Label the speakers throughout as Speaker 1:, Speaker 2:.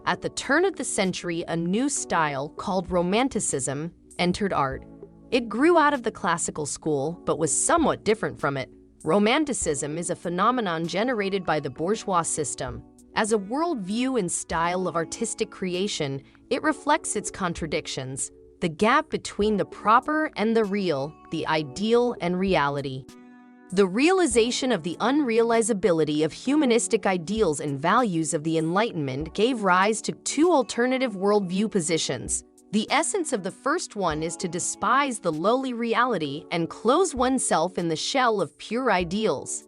Speaker 1: At the turn of the century, a new style called Romanticism entered art. It grew out of the classical school, but was somewhat different from it. Romanticism is a phenomenon generated by the bourgeois system. As a worldview and style of artistic creation, it reflects its contradictions, the gap between the proper and the real, the ideal and reality. The realization of the unrealizability of humanistic ideals and values of the Enlightenment gave rise to two alternative worldview positions. The essence of the first one is to despise the lowly reality and close oneself in the shell of pure ideals.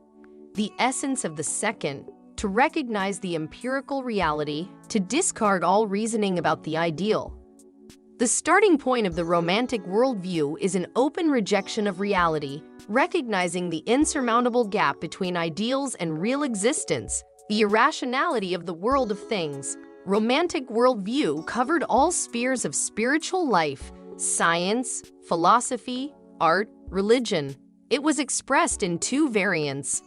Speaker 1: The essence of the second, to recognize the empirical reality, to discard all reasoning about the ideal. The starting point of the Romantic worldview is an open rejection of reality, recognizing the insurmountable gap between ideals and real existence, the irrationality of the world of things. Romantic worldview covered all spheres of spiritual life, science, philosophy, art, religion. It was expressed in two variants.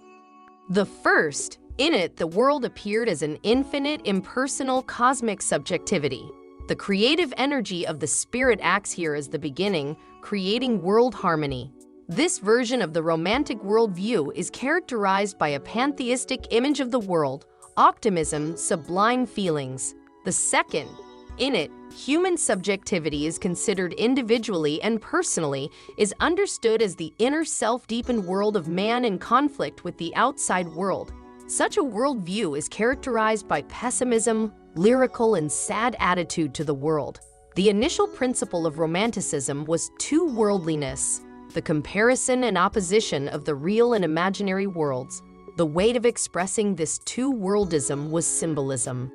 Speaker 1: The first, in it, the world appeared as an infinite, impersonal, cosmic subjectivity. The creative energy of the spirit acts here as the beginning, creating world harmony. This version of the Romantic worldview is characterized by a pantheistic image of the world, optimism, sublime feelings. The second, in it, human subjectivity is considered individually and personally, is understood as the inner self-deepened world of man in conflict with the outside world. Such a worldview is characterized by pessimism, lyrical and sad attitude to the world. The initial principle of Romanticism was two-worldliness, the comparison and opposition of the real and imaginary worlds. The weight of expressing this two-worldism was symbolism.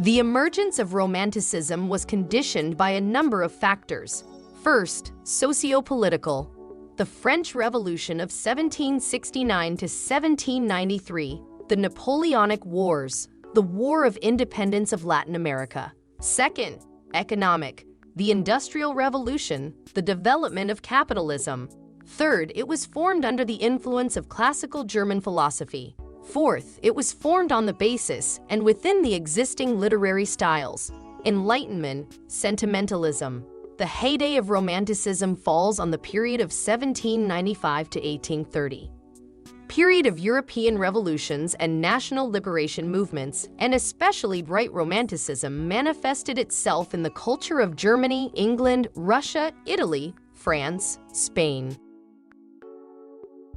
Speaker 1: The emergence of Romanticism was conditioned by a number of factors. First, socio-political. The French Revolution of 1769 to 1793, the Napoleonic Wars, the War of Independence of Latin America. Second, economic. The Industrial Revolution, the development of capitalism. Third, it was formed under the influence of classical German philosophy. Fourth, it was formed on the basis and within the existing literary styles. Enlightenment, sentimentalism. The heyday of Romanticism falls on the period of 1795 to 1830. Period of European revolutions and national liberation movements, and especially bright Romanticism manifested itself in the culture of Germany, England, Russia, Italy, France, Spain.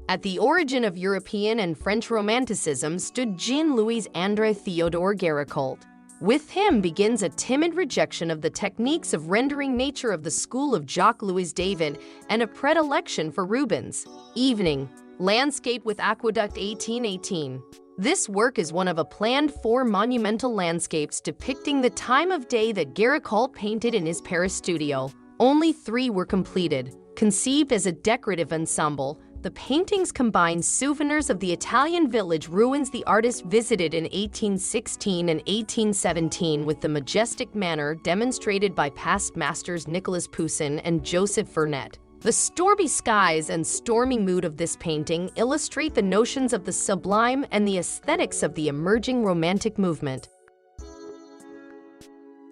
Speaker 1: At the origin of European and French Romanticism stood Jean-Louis André Theodore Géricault. With him begins a timid rejection of the techniques of rendering nature of the school of Jacques-Louis David and a predilection for Rubens' Evening Landscape with Aqueduct 1818. This work is one of a planned 4 monumental landscapes depicting the time of day that Géricault painted in his Paris studio. Only 3 were completed. Conceived as a decorative ensemble, the paintings combine souvenirs of the Italian village ruins the artist visited in 1816 and 1817 with the majestic manner demonstrated by past masters Nicolas Poussin and Joseph Vernet. The stormy skies and stormy mood of this painting illustrate the notions of the sublime and the aesthetics of the emerging Romantic movement.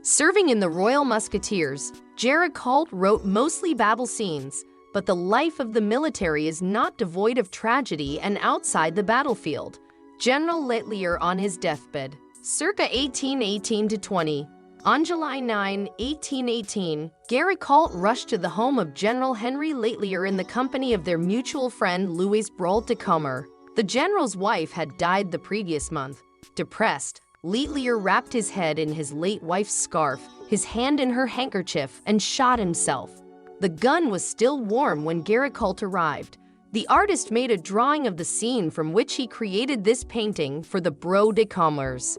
Speaker 1: Serving in the Royal Musketeers, Géricault wrote mostly battle scenes, but the life of the military is not devoid of tragedy and outside the battlefield. General Letelier on his deathbed, circa 1818-20. On July 9, 1818, Géricault rushed to the home of General Henry Letelier in the company of their mutual friend Louis Brault de Commer. The general's wife had died the previous month. Depressed, Letelier wrapped his head in his late wife's scarf, his hand in her handkerchief, and shot himself. The gun was still warm when Géricault arrived. The artist made a drawing of the scene from which he created this painting for the Brault de Commers.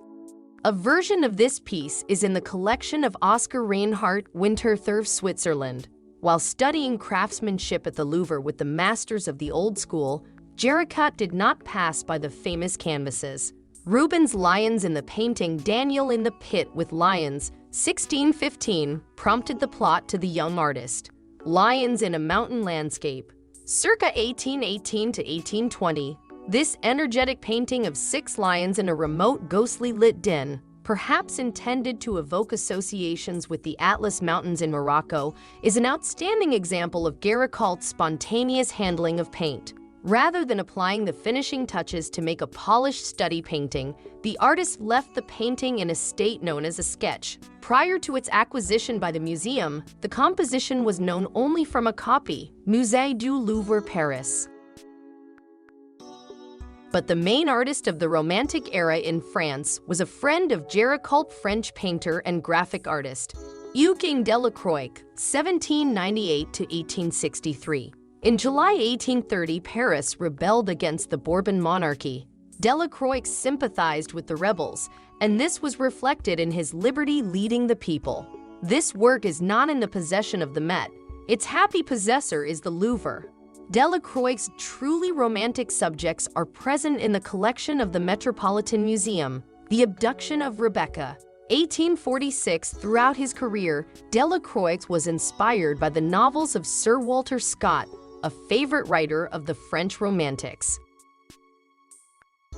Speaker 1: A version of this piece is in the collection of Oscar Reinhardt, Winterthur, Switzerland. While studying craftsmanship at the Louvre with the masters of the old school, Géricault did not pass by the famous canvases. Rubens' lions in the painting Daniel in the Pit with Lions, 1615, prompted the plot to the young artist. Lions in a mountain landscape, circa 1818 to 1820. This energetic painting of 6 lions in a remote, ghostly lit den, perhaps intended to evoke associations with the Atlas Mountains in Morocco, is an outstanding example of Géricault's spontaneous handling of paint. Rather than applying the finishing touches to make a polished study painting, the artist left the painting in a state known as a sketch. Prior to its acquisition by the museum, the composition was known only from a copy, Musée du Louvre, Paris. But the main artist of the Romantic era in France was a friend of Géricault, French painter and graphic artist, Eugène Delacroix, 1798 to 1863. In July 1830, Paris rebelled against the Bourbon monarchy. Delacroix sympathized with the rebels, and this was reflected in his Liberty Leading the People. This work is not in the possession of the Met. Its happy possessor is the Louvre. Delacroix's truly romantic subjects are present in the collection of the Metropolitan Museum. The Abduction of Rebecca, 1846. Throughout his career, Delacroix was inspired by the novels of Sir Walter Scott, a favorite writer of the French Romantics.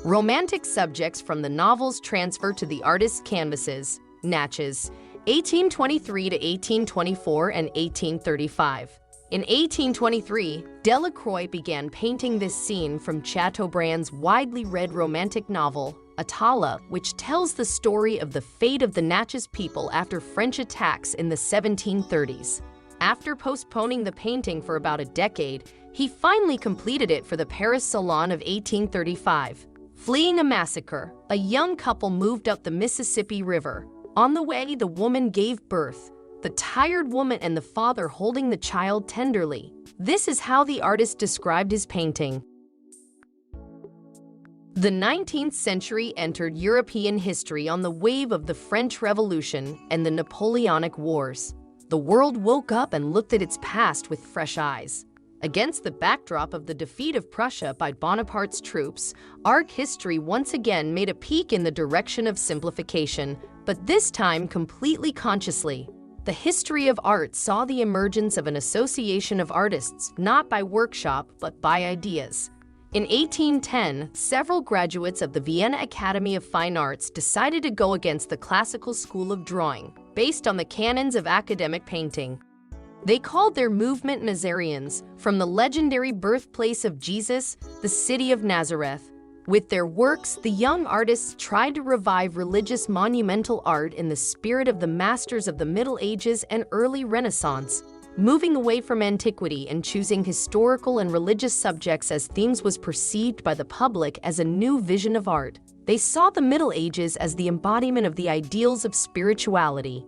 Speaker 1: Romantic subjects from the novels transfer to the artist's canvases, Natchez, 1823 to 1824 and 1835. In 1823, Delacroix began painting this scene from Chateaubriand's widely read romantic novel, Atala, which tells the story of the fate of the Natchez people after French attacks in the 1730s. After postponing the painting for about a decade, he finally completed it for the Paris Salon of 1835. Fleeing a massacre, a young couple moved up the Mississippi River. On the way, the woman gave birth, the tired woman and the father holding the child tenderly. This is how the artist described his painting. The 19th century entered European history on the wave of the French Revolution and the Napoleonic Wars. The world woke up and looked at its past with fresh eyes. Against the backdrop of the defeat of Prussia by Bonaparte's troops, art history once again made a peek in the direction of simplification, but this time completely consciously. The history of art saw the emergence of an association of artists, not by workshop, but by ideas. In 1810, several graduates of the Vienna Academy of Fine Arts decided to go against the classical school of drawing, based on the canons of academic painting. They called their movement Nazarians, from the legendary birthplace of Jesus, the city of Nazareth. With their works, the young artists tried to revive religious monumental art in the spirit of the masters of the Middle Ages and early Renaissance. Moving away from antiquity and choosing historical and religious subjects as themes was perceived by the public as a new vision of art. They saw the Middle Ages as the embodiment of the ideals of spirituality.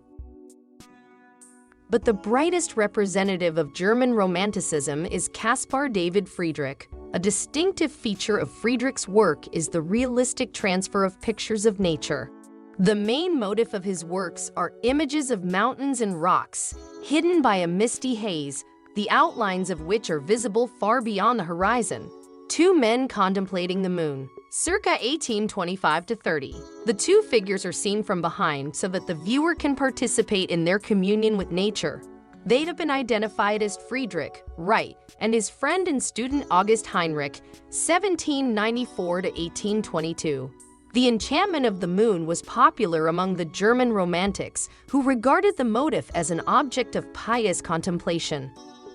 Speaker 1: But the brightest representative of German Romanticism is Caspar David Friedrich. A distinctive feature of Friedrich's work is the realistic transfer of pictures of nature. The main motif of his works are images of mountains and rocks, hidden by a misty haze, the outlines of which are visible far beyond the horizon. Two men contemplating the moon, circa 1825 to 30. The two figures are seen from behind so that the viewer can participate in their communion with nature. They'd have been identified as Friedrich, Wright, and his friend and student August Heinrich, 1794 to 1822. The enchantment of the moon was popular among the German Romantics, who regarded the motif as an object of pious contemplation.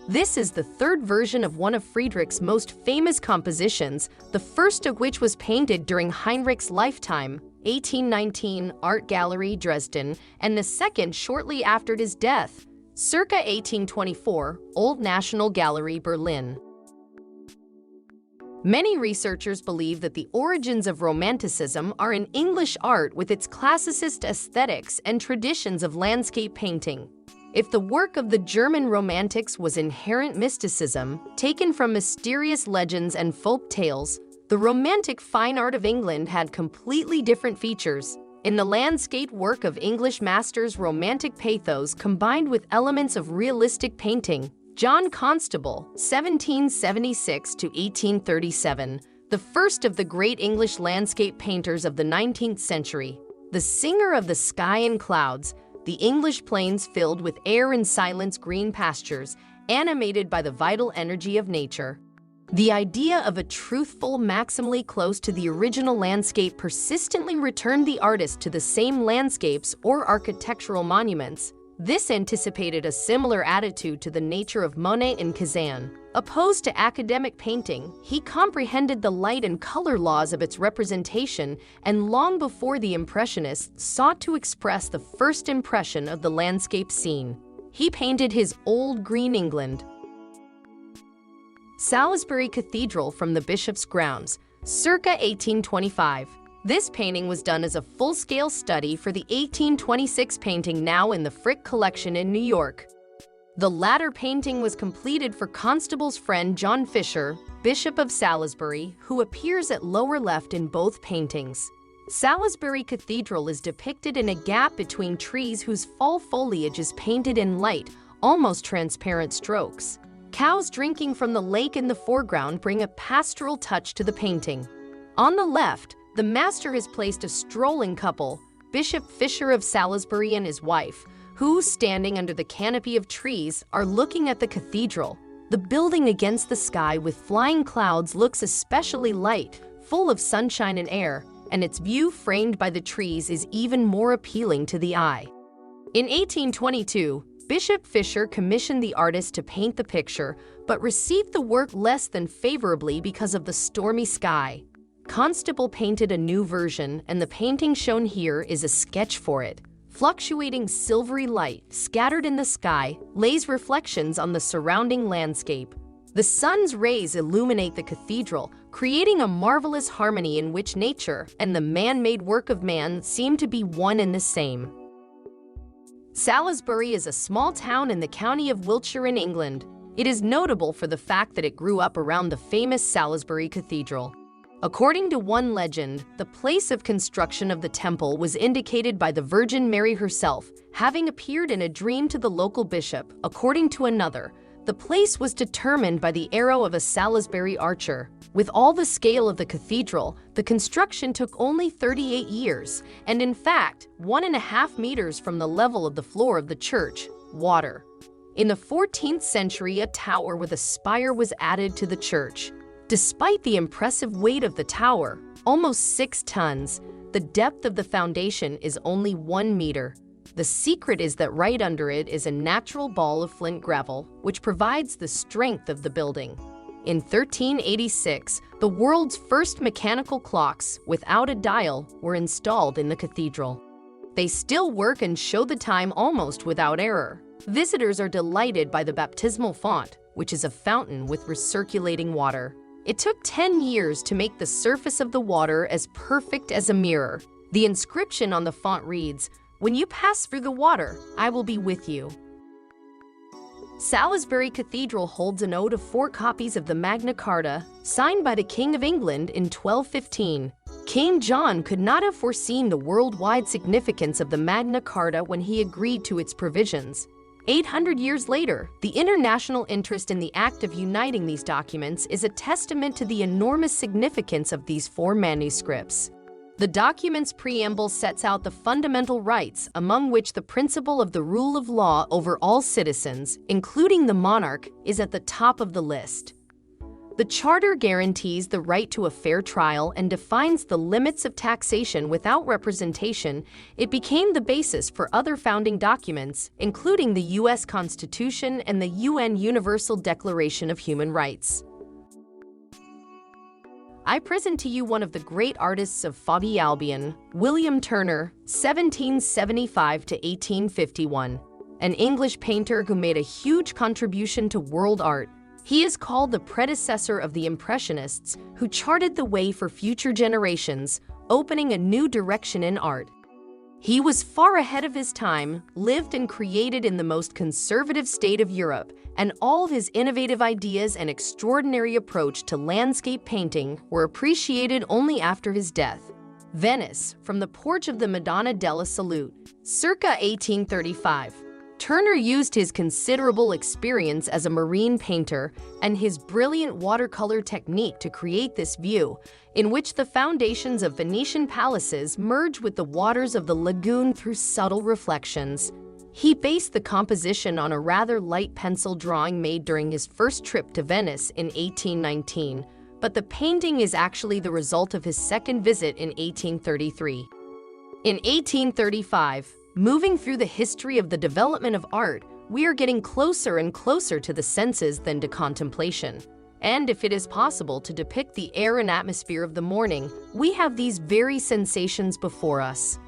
Speaker 1: This is the third version of one of Friedrich's most famous compositions, the first of which was painted during Heinrich's lifetime, 1819, Art Gallery, Dresden, and the second shortly after his death, circa 1824, Old National Gallery, Berlin. Many researchers believe that the origins of Romanticism are in English art with its classicist aesthetics and traditions of landscape painting. If the work of the German Romantics was inherent mysticism, taken from mysterious legends and folk tales, the Romantic fine art of England had completely different features. In the landscape work of English masters, Romantic pathos combined with elements of realistic painting. John Constable, 1776 to 1837, the first of the great English landscape painters of the 19th century, the singer of the sky and clouds, the English plains filled with air and silence, green pastures, animated by the vital energy of nature. The idea of a truthful, maximally close to the original landscape persistently returned the artist to the same landscapes or architectural monuments. This anticipated a similar attitude to the nature of Monet and Cézanne. Opposed to academic painting, he comprehended the light and color laws of its representation, and long before the Impressionists sought to express the first impression of the landscape scene, he painted his Old Green England. Salisbury Cathedral from the Bishop's Grounds, circa 1825. This painting was done as a full-scale study for the 1826 painting now in the Frick Collection in New York. The latter painting was completed for Constable's friend John Fisher, Bishop of Salisbury, who appears at lower left in both paintings. Salisbury Cathedral is depicted in a gap between trees whose fall foliage is painted in light, almost transparent strokes. Cows drinking from the lake in the foreground bring a pastoral touch to the painting. On the left, the master has placed a strolling couple, Bishop Fisher of Salisbury and his wife, who, standing under the canopy of trees, are looking at the cathedral. The building against the sky with flying clouds looks especially light, full of sunshine and air, and its view framed by the trees is even more appealing to the eye. In 1822, Bishop Fisher commissioned the artist to paint the picture, but received the work less than favorably because of the stormy sky. Constable painted a new version, and the painting shown here is a sketch for it. Fluctuating silvery light scattered in the sky lays reflections on the surrounding landscape. The sun's rays illuminate the cathedral, creating a marvelous harmony in which nature and the man-made work of man seem to be one and the same. Salisbury is a small town in the county of Wiltshire in England. It is notable for the fact that it grew up around the famous Salisbury Cathedral. According to one legend, the place of construction of the temple was indicated by the Virgin Mary herself, having appeared in a dream to the local bishop. According to another, the place was determined by the arrow of a Salisbury archer. With all the scale of the cathedral, the construction took only 38 years, and in fact, 1.5 meters from the level of the floor of the church, water. In the 14th century, a tower with a spire was added to the church. Despite the impressive weight of the tower, almost 6 tons, the depth of the foundation is only 1 meter. The secret is that right under it is a natural ball of flint gravel, which provides the strength of the building. In 1386, the world's first mechanical clocks, without a dial, were installed in the cathedral. They still work and show the time almost without error. Visitors are delighted by the baptismal font, which is a fountain with recirculating water. It took 10 years to make the surface of the water as perfect as a mirror. The inscription on the font reads, "When you pass through the water, I will be with you." Salisbury Cathedral holds an ode of 4 copies of the Magna Carta, signed by the King of England in 1215. King John could not have foreseen the worldwide significance of the Magna Carta when he agreed to its provisions. 800 years later, the international interest in the act of uniting these documents is a testament to the enormous significance of these 4 manuscripts. The document's preamble sets out the fundamental rights, among which the principle of the rule of law over all citizens, including the monarch, is at the top of the list. The Charter guarantees the right to a fair trial and defines the limits of taxation without representation. It became the basis for other founding documents, including the U.S. Constitution and the UN Universal Declaration of Human Rights. I present to you one of the great artists of Foggy Albion, William Turner, 1775 to 1851, an English painter who made a huge contribution to world art. He is called the predecessor of the Impressionists, who charted the way for future generations, opening a new direction in art. He was far ahead of his time, lived and created in the most conservative state of Europe, and all his innovative ideas and extraordinary approach to landscape painting were appreciated only after his death. Venice, from the porch of the Madonna della Salute, circa 1835. Turner used his considerable experience as a marine painter and his brilliant watercolor technique to create this view, in which the foundations of Venetian palaces merge with the waters of the lagoon through subtle reflections. He based the composition on a rather light pencil drawing made during his first trip to Venice in 1819, but the painting is actually the result of his second visit in 1833. In 1835, moving through the history of the development of art, we are getting closer and closer to the senses than to contemplation. And if it is possible to depict the air and atmosphere of the morning, we have these very sensations before us.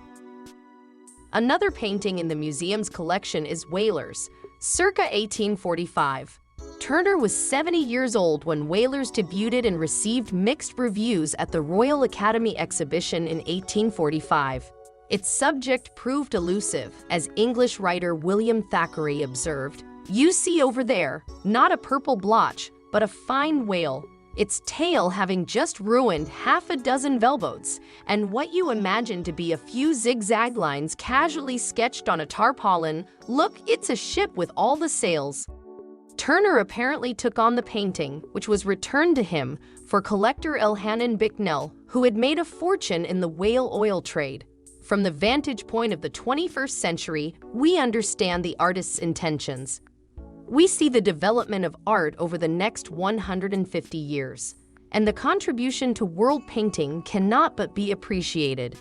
Speaker 1: Another painting in the museum's collection is Whalers, circa 1845. Turner was 70 years old when Whalers debuted and received mixed reviews at the Royal Academy exhibition in 1845. Its subject proved elusive, as English writer William Thackeray observed. "You see over there, not a purple blotch, but a fine whale, its tail having just ruined half a dozen whaleboats, and what you imagine to be a few zigzag lines casually sketched on a tarpaulin, look, it's a ship with all the sails." Turner apparently took on the painting, which was returned to him, for collector Elhanan Bicknell, who had made a fortune in the whale oil trade. From the vantage point of the 21st century, we understand the artist's intentions. We see the development of art over the next 150 years, and the contribution to world painting cannot but be appreciated.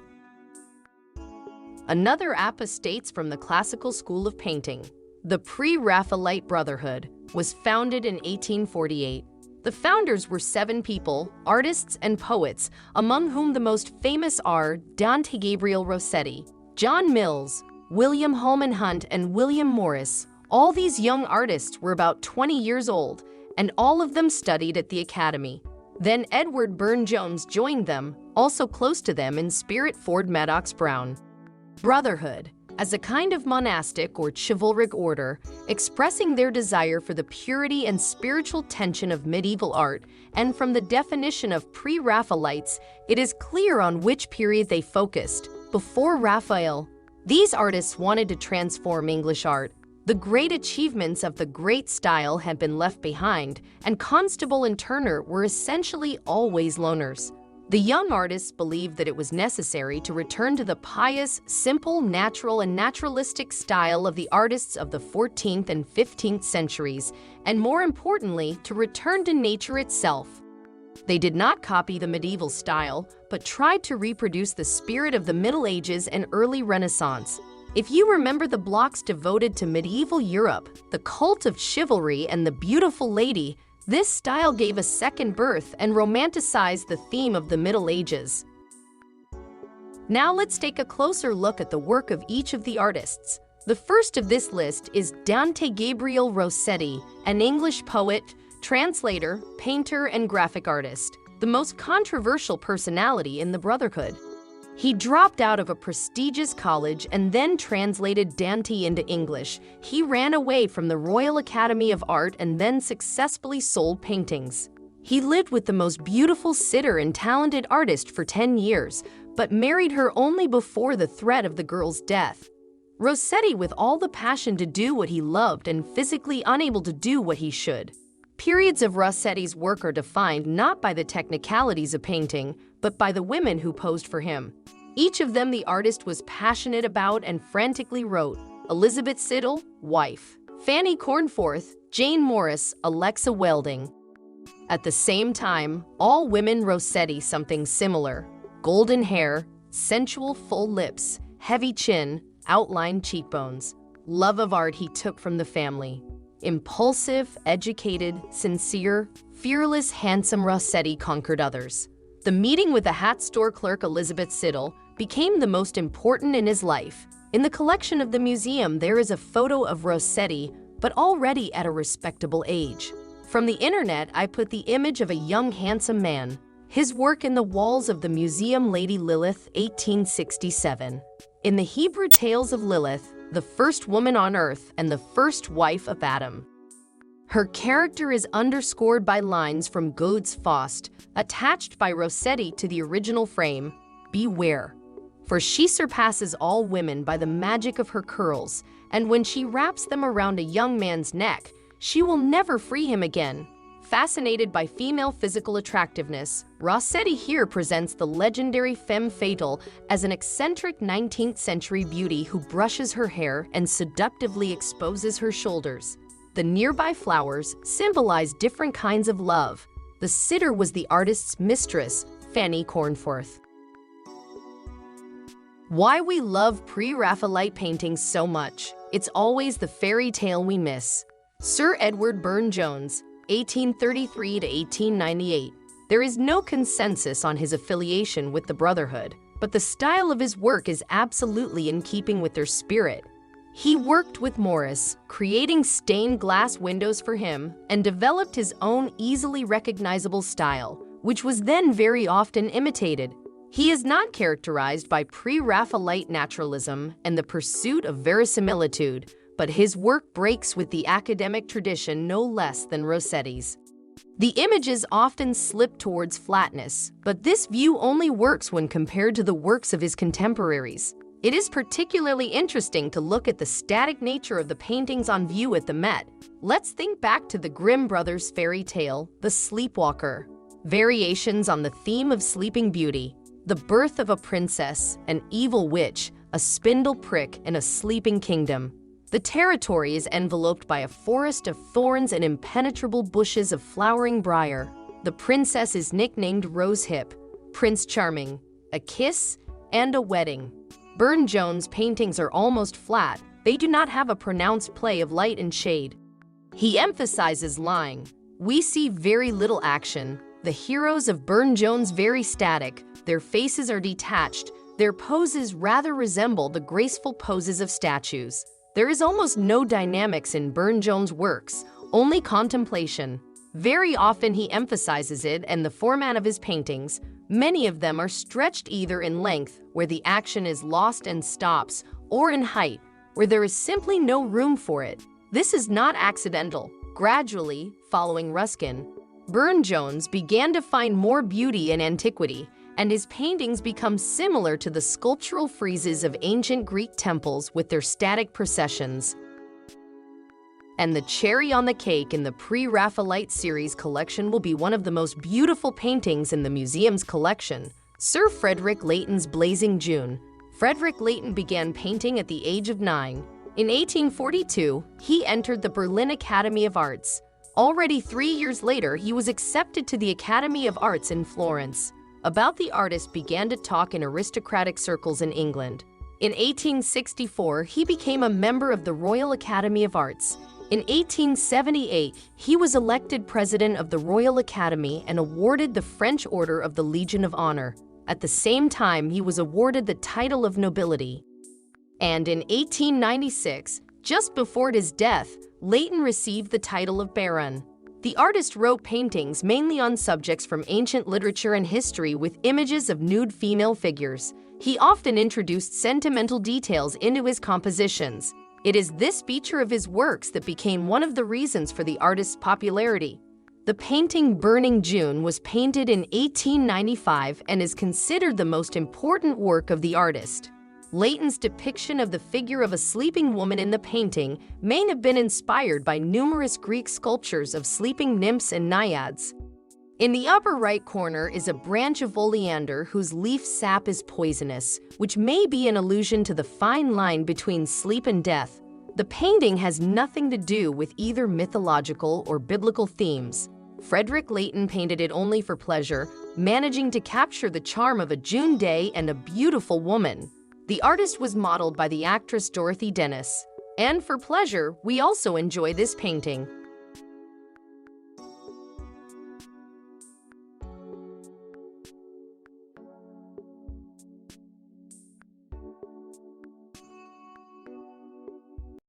Speaker 1: Another apostates from the classical school of painting, the Pre-Raphaelite Brotherhood, was founded in 1848. The founders were 7 people, artists and poets, among whom the most famous are Dante Gabriel Rossetti, John Mills, William Holman Hunt, and William Morris. All these young artists were about 20 years old, and all of them studied at the Academy. Then Edward Burne-Jones joined them, also close to them in spirit Ford Madox Brown. Brotherhood, as a kind of monastic or chivalric order, expressing their desire for the purity and spiritual tension of medieval art, and from the definition of pre-Raphaelites, it is clear on which period they focused. Before Raphael, these artists wanted to transform English art. The great achievements of the great style had been left behind, and Constable and Turner were essentially always loners. The young artists believed that it was necessary to return to the pious, simple, natural, and naturalistic style of the artists of the 14th and 15th centuries, and more importantly, to return to nature itself. They did not copy the medieval style, but tried to reproduce the spirit of the Middle Ages and early Renaissance. If you remember the blocks devoted to medieval Europe, the cult of chivalry and the beautiful lady, this style gave a second birth and romanticized the theme of the Middle Ages. Now let's take a closer look at the work of each of the artists. The first of this list is Dante Gabriel Rossetti, an English poet, translator, painter, and graphic artist, the most controversial personality in the Brotherhood. He dropped out of a prestigious college and then translated Dante into English. He ran away from the Royal Academy of Art and then successfully sold paintings. He lived with the most beautiful sitter and talented artist for 10 years, but married her only before the threat of the girl's death. Rossetti, with all the passion to do what he loved and physically unable to do what he should. Periods of Rossetti's work are defined not by the technicalities of painting, but by the women who posed for him. Each of them the artist was passionate about and frantically wrote: Elizabeth Siddal, wife; Fanny Cornforth, Jane Morris, Alexa Welding. At the same time, all women Rossetti something similar: golden hair, sensual full lips, heavy chin, outlined cheekbones. Love of art he took from the family. Impulsive, educated, sincere, fearless, handsome Rossetti conquered others. The meeting with the hat store clerk Elizabeth Siddal became the most important in his life. In the collection of the museum, there is a photo of Rossetti, but already at a respectable age. From the internet, I put the image of a young, handsome man. His work in the walls of the museum, Lady Lilith, 1867. In the Hebrew tales of Lilith, the first woman on earth and the first wife of Adam. Her character is underscored by lines from Gode's Faust, attached by Rossetti to the original frame: "Beware, for she surpasses all women by the magic of her curls, and when she wraps them around a young man's neck, she will never free him again. Fascinated by female physical attractiveness, Rossetti here presents the legendary femme fatale as an eccentric 19th-century beauty who brushes her hair and seductively exposes her shoulders. The nearby flowers symbolize different kinds of love. The sitter was the artist's mistress, Fanny Cornforth. Why we love pre-Raphaelite paintings so much. It's always the fairy tale we miss. Sir Edward Burne-Jones, 1833 to 1898. There is no consensus on his affiliation with the Brotherhood, but the style of his work is absolutely in keeping with their spirit. He worked with Morris, creating stained glass windows for him, and developed his own easily recognizable style, which was then very often imitated. He is not characterized by pre-Raphaelite naturalism and the pursuit of verisimilitude, but his work breaks with the academic tradition no less than Rossetti's. The images often slip towards flatness, but this view only works when compared to the works of his contemporaries. It is particularly interesting to look at the static nature of the paintings on view at the Met. Let's think back to the Grimm brothers' fairy tale, The Sleepwalker. Variations on the theme of Sleeping Beauty, the birth of a princess, an evil witch, a spindle prick, and a sleeping kingdom. The territory is enveloped by a forest of thorns and impenetrable bushes of flowering briar. The princess is nicknamed Rosehip, Prince Charming, a kiss, and a wedding. Burne-Jones' paintings are almost flat. They do not have a pronounced play of light and shade. He emphasizes lying. We see very little action. The heroes of Burne-Jones very static. Their faces are detached. Their poses rather resemble the graceful poses of statues. There is almost no dynamics in Burne-Jones' works, only contemplation. Very often he emphasizes it and the format of his paintings. Many of them are stretched either in length, where the action is lost and stops, or in height, where there is simply no room for it. This is not accidental. Gradually, following Ruskin, Burne-Jones began to find more beauty in antiquity, and his paintings become similar to the sculptural friezes of ancient Greek temples with their static processions. And the cherry on the cake in the Pre-Raphaelite series collection will be one of the most beautiful paintings in the museum's collection, Sir Frederick Leighton's Blazing June. Frederick Leighton began painting at the age of 9. In 1842, he entered the Berlin Academy of Arts. Already 3 years later, he was accepted to the Academy of Arts in Florence. About the artist began to talk in aristocratic circles in England. In 1864, he became a member of the Royal Academy of Arts. In 1878, he was elected president of the Royal Academy and awarded the French Order of the Legion of Honor. At the same time, he was awarded the title of nobility. And in 1896, just before his death, Leighton received the title of Baron. The artist wrote paintings mainly on subjects from ancient literature and history with images of nude female figures. He often introduced sentimental details into his compositions. It is this feature of his works that became one of the reasons for the artist's popularity. The painting Burning June was painted in 1895 and is considered the most important work of the artist. Leighton's depiction of the figure of a sleeping woman in the painting may have been inspired by numerous Greek sculptures of sleeping nymphs and naiads. In the upper right corner is a branch of oleander whose leaf sap is poisonous, which may be an allusion to the fine line between sleep and death. The painting has nothing to do with either mythological or biblical themes. Frederick Leighton painted it only for pleasure, managing to capture the charm of a June day and a beautiful woman. The artist was modeled by the actress Dorothy Dennis. And for pleasure, we also enjoy this painting.